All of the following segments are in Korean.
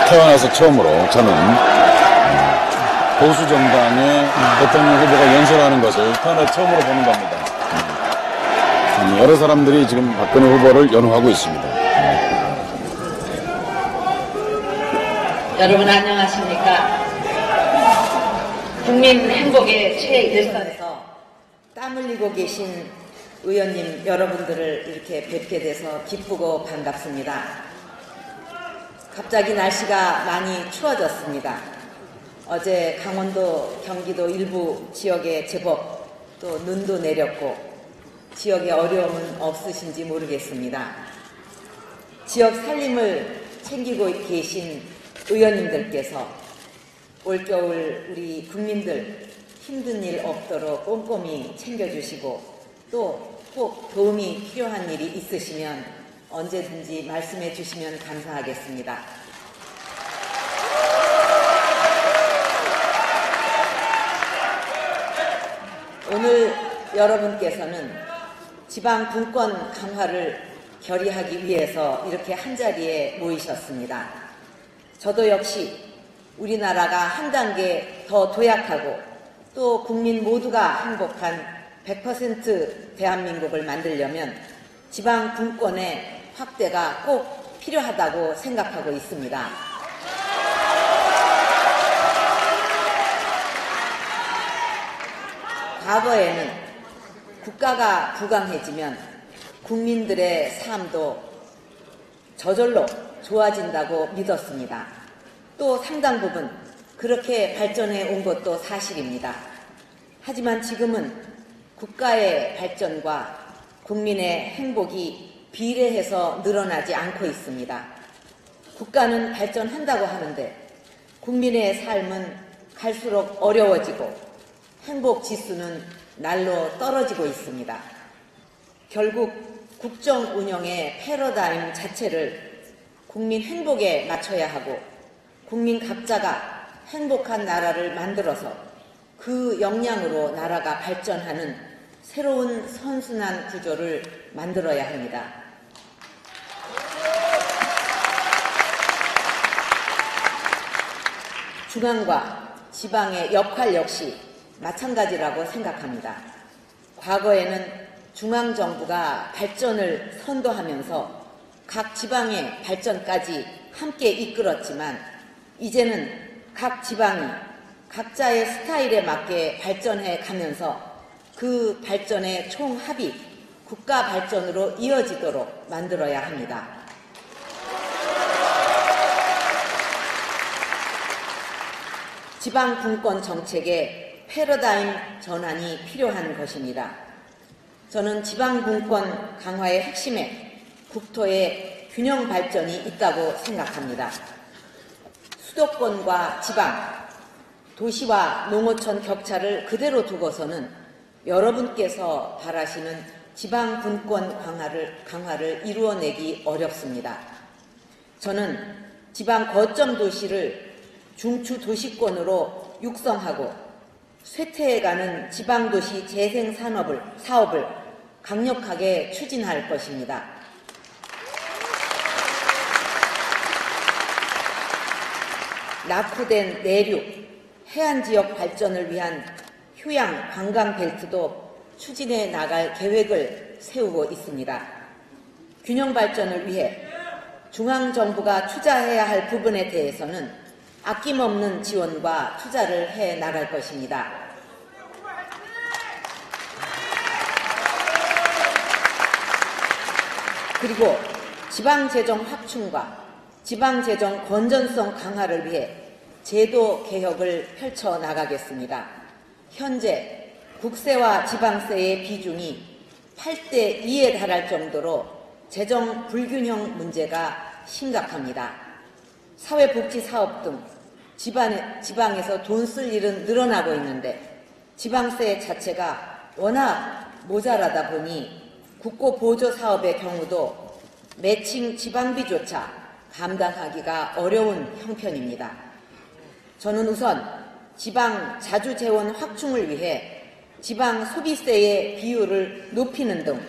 태어나서 처음으로 저는 보수 정당의 대통령 후보가 연설하는 것을 태어나서 처음으로 보는 겁니다. 여러 사람들이 지금 박근혜 후보를 연호하고 있습니다. 여러분 안녕하십니까? 국민 행복의 최일선에서 땀 흘리고 계신 의원님 여러분들을 이렇게 뵙게 돼서 기쁘고 반갑습니다. 갑자기 날씨가 많이 추워졌습니다. 어제 강원도, 경기도 일부 지역에 제법 또 눈도 내렸고 지역에 어려움은 없으신지 모르겠습니다. 지역 살림을 챙기고 계신 의원님들께서 올겨울 우리 국민들 힘든 일 없도록 꼼꼼히 챙겨주시고 또 꼭 도움이 필요한 일이 있으시면 언제든지 말씀해 주시면 감사하겠습니다. 오늘 여러분께서는 지방 분권 강화를 결의하기 위해서 이렇게 한자리에 모이셨습니다. 저도 역시 우리나라가 한 단계 더 도약하고 또 국민 모두가 행복한 100% 대한민국을 만들려면 지방 분권의 확대가 꼭 필요하다고 생각하고 있습니다. 과거에는 국가가 부강해지면 국민들의 삶도 저절로 좋아진다고 믿었습니다. 또 상당 부분 그렇게 발전해 온 것도 사실입니다. 하지만 지금은 국가의 발전과 국민의 행복이 비례해서 늘어나지 않고 있습니다. 국가는 발전한다고 하는데 국민의 삶은 갈수록 어려워지고 행복 지수는 날로 떨어지고 있습니다. 결국 국정 운영의 패러다임 자체를 국민 행복에 맞춰야 하고 국민 각자가 행복한 나라를 만들어서 그 역량으로 나라가 발전하는 새로운 선순환 구조를 만들어야 합니다. 중앙과 지방의 역할 역시 마찬가지라고 생각합니다. 과거에는 중앙정부가 발전을 선도하면서 각 지방의 발전까지 함께 이끌었지만 이제는 각 지방이 각자의 스타일에 맞게 발전해 가면서 그 발전의 총합이 국가 발전으로 이어지도록 만들어야 합니다. 지방 분권 정책의 패러다임 전환이 필요한 것입니다. 저는 지방 분권 강화의 핵심에 국토의 균형 발전이 있다고 생각합니다. 수도권과 지방, 도시와 농어촌 격차를 그대로 두고서는 여러분께서 바라시는 지방 분권 강화를 이루어내기 어렵습니다. 저는 지방 거점 도시를 중추 도시권으로 육성하고 쇠퇴해가는 지방도시 재생 사업을 강력하게 추진할 것입니다. 낙후된 내륙, 해안지역 발전을 위한 휴양 관광벨트도 추진해 나갈 계획을 세우고 있습니다. 균형 발전을 위해 중앙정부가 투자해야 할 부분에 대해서는 아낌없는 지원과 투자를 해 나갈 것입니다. 그리고 지방재정 확충과 지방재정 건전성 강화를 위해 제도 개혁을 펼쳐 나가겠습니다. 현재 국세와 지방세의 비중이 8대 2에 달할 정도로 재정 불균형 문제가 심각합니다. 사회복지사업 등 지방에서 돈 쓸 일은 늘어나고 있는데 지방세 자체가 워낙 모자라다 보니 국고보조사업의 경우도 매칭 지방비조차 감당하기가 어려운 형편입니다. 저는 우선 지방 자주재원 확충을 위해 지방 소비세의 비율을 높이는 등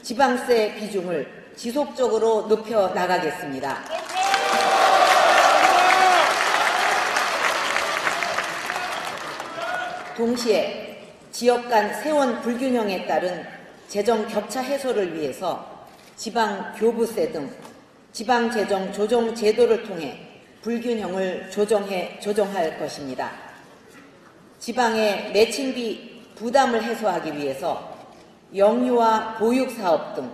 지방세 비중을 지속적으로 높여 나가겠습니다. 동시에 지역 간 세원 불균형에 따른 재정 격차 해소를 위해서 지방 교부세 등 지방 재정 조정 제도를 통해 불균형을 조정할 것입니다. 지방의 매칭비 부담을 해소하기 위해서 영유아 보육사업 등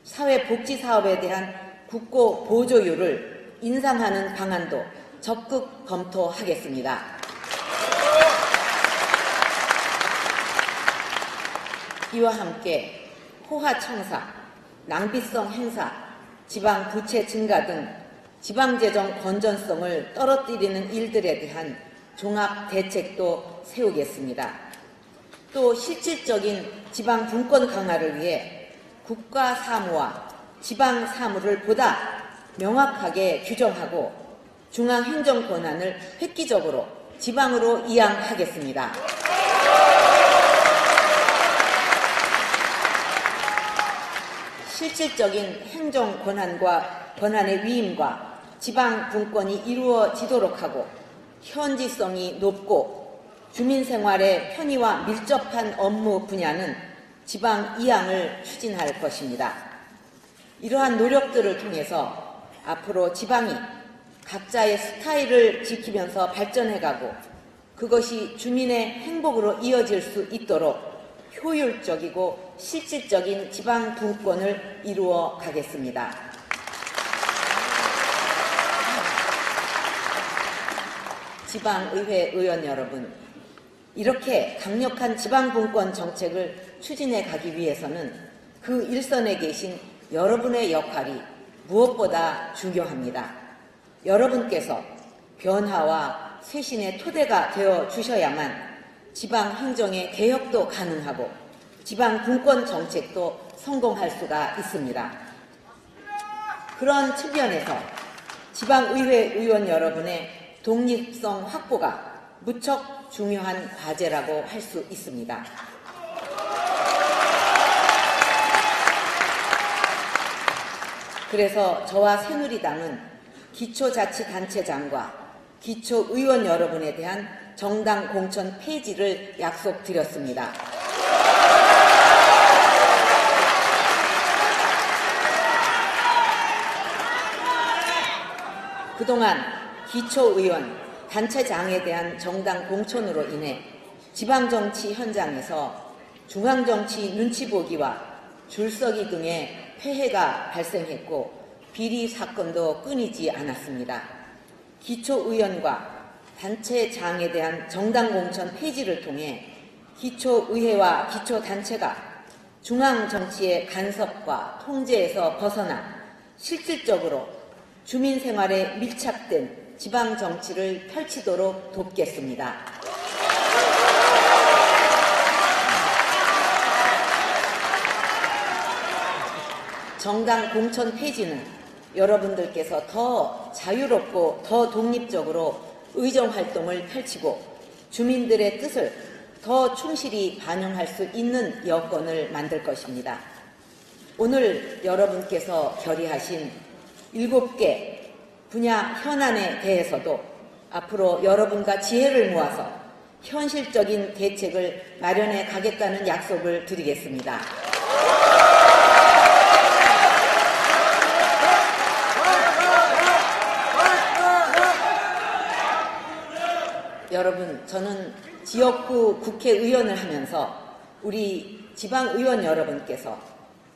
사회복지사업에 대한 국고 보조율을 인상하는 방안도 적극 검토하겠습니다. 이와 함께 호화청사, 낭비성 행사, 지방 부채 증가 등 지방재정 건전성을 떨어뜨리는 일들에 대한 종합 대책도 세우겠습니다. 또 실질적인 지방 분권 강화를 위해 국가 사무와 지방 사무를 보다 명확하게 규정하고 중앙 행정 권한을 획기적으로 지방으로 이양하겠습니다. 실질적인 행정 권한의 위임과 지방 분권이 이루어지도록 하고 현지성이 높고 주민 생활의 편의와 밀접한 업무 분야는 지방 이양을 추진할 것입니다. 이러한 노력들을 통해서 앞으로 지방이 각자의 스타일을 지키면서 발전해가고 그것이 주민의 행복으로 이어질 수 있도록 효율적이고 실질적인 지방 분권을 이루어 가겠습니다. 지방의회 의원 여러분, 이렇게 강력한 지방분권 정책을 추진해 가기 위해서는 그 일선에 계신 여러분의 역할이 무엇보다 중요합니다. 여러분께서 변화와 쇄신의 토대가 되어 주셔야만 지방행정의 개혁도 가능하고 지방분권 정책도 성공할 수가 있습니다. 그런 측면에서 지방의회 의원 여러분의 독립성 확보가 무척 중요한 과제라고 할 수 있습니다. 그래서 저와 새누리당은 기초자치단체장과 기초의원 여러분에 대한 정당 공천 폐지를 약속드렸습니다. 그동안 기초의원, 단체장에 대한 정당 공천으로 인해 지방정치 현장에서 중앙정치 눈치 보기와 줄서기 등의 폐해가 발생했고 비리 사건도 끊이지 않았습니다. 기초의원과 단체장에 대한 정당 공천 폐지를 통해 기초의회와 기초단체가 중앙정치의 간섭과 통제에서 벗어나 실질적으로 주민생활에 밀착된 지방정치를 펼치도록 돕겠습니다. 정당 공천 폐지는 여러분들께서 더 자유롭고 더 독립적으로 의정활동을 펼치고 주민들의 뜻을 더 충실히 반영할 수 있는 여건을 만들 것입니다. 오늘 여러분께서 결의하신 7개 분야 현안에 대해서도 앞으로 여러분과 지혜를 모아서 현실적인 대책을 마련해 가겠다는 약속을 드리겠습니다. 여러분, 저는 지역구 국회의원을 하면서 우리 지방의원 여러분께서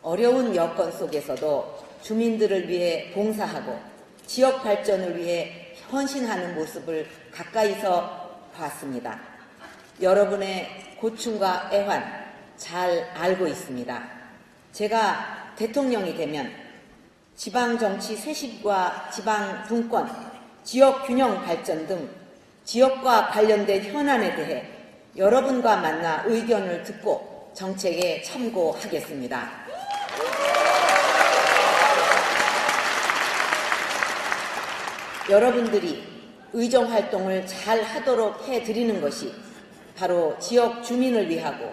어려운 여건 속에서도 주민들을 위해 봉사하고 지역 발전을 위해 헌신하는 모습을 가까이서 봤습니다. 여러분의 고충과 애환 잘 알고 있습니다. 제가 대통령이 되면 지방정치 쇄신과 지방분권, 지역균형 발전 등 지역과 관련된 현안에 대해 여러분과 만나 의견을 듣고 정책에 참고하겠습니다. 여러분들이 의정활동을 잘 하도록 해드리는 것이 바로 지역 주민을 위하고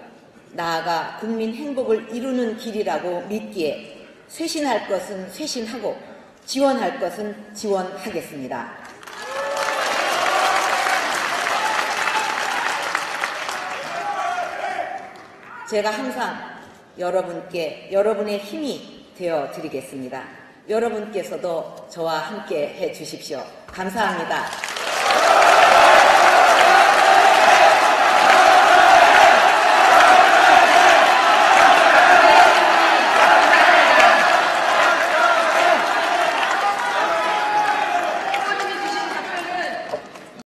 나아가 국민 행복을 이루는 길이라고 믿기에 쇄신할 것은 쇄신하고 지원할 것은 지원하겠습니다. 제가 항상 여러분께 여러분의 힘이 되어 드리겠습니다. 여러분께서도 저와 함께 해 주십시오. 감사합니다.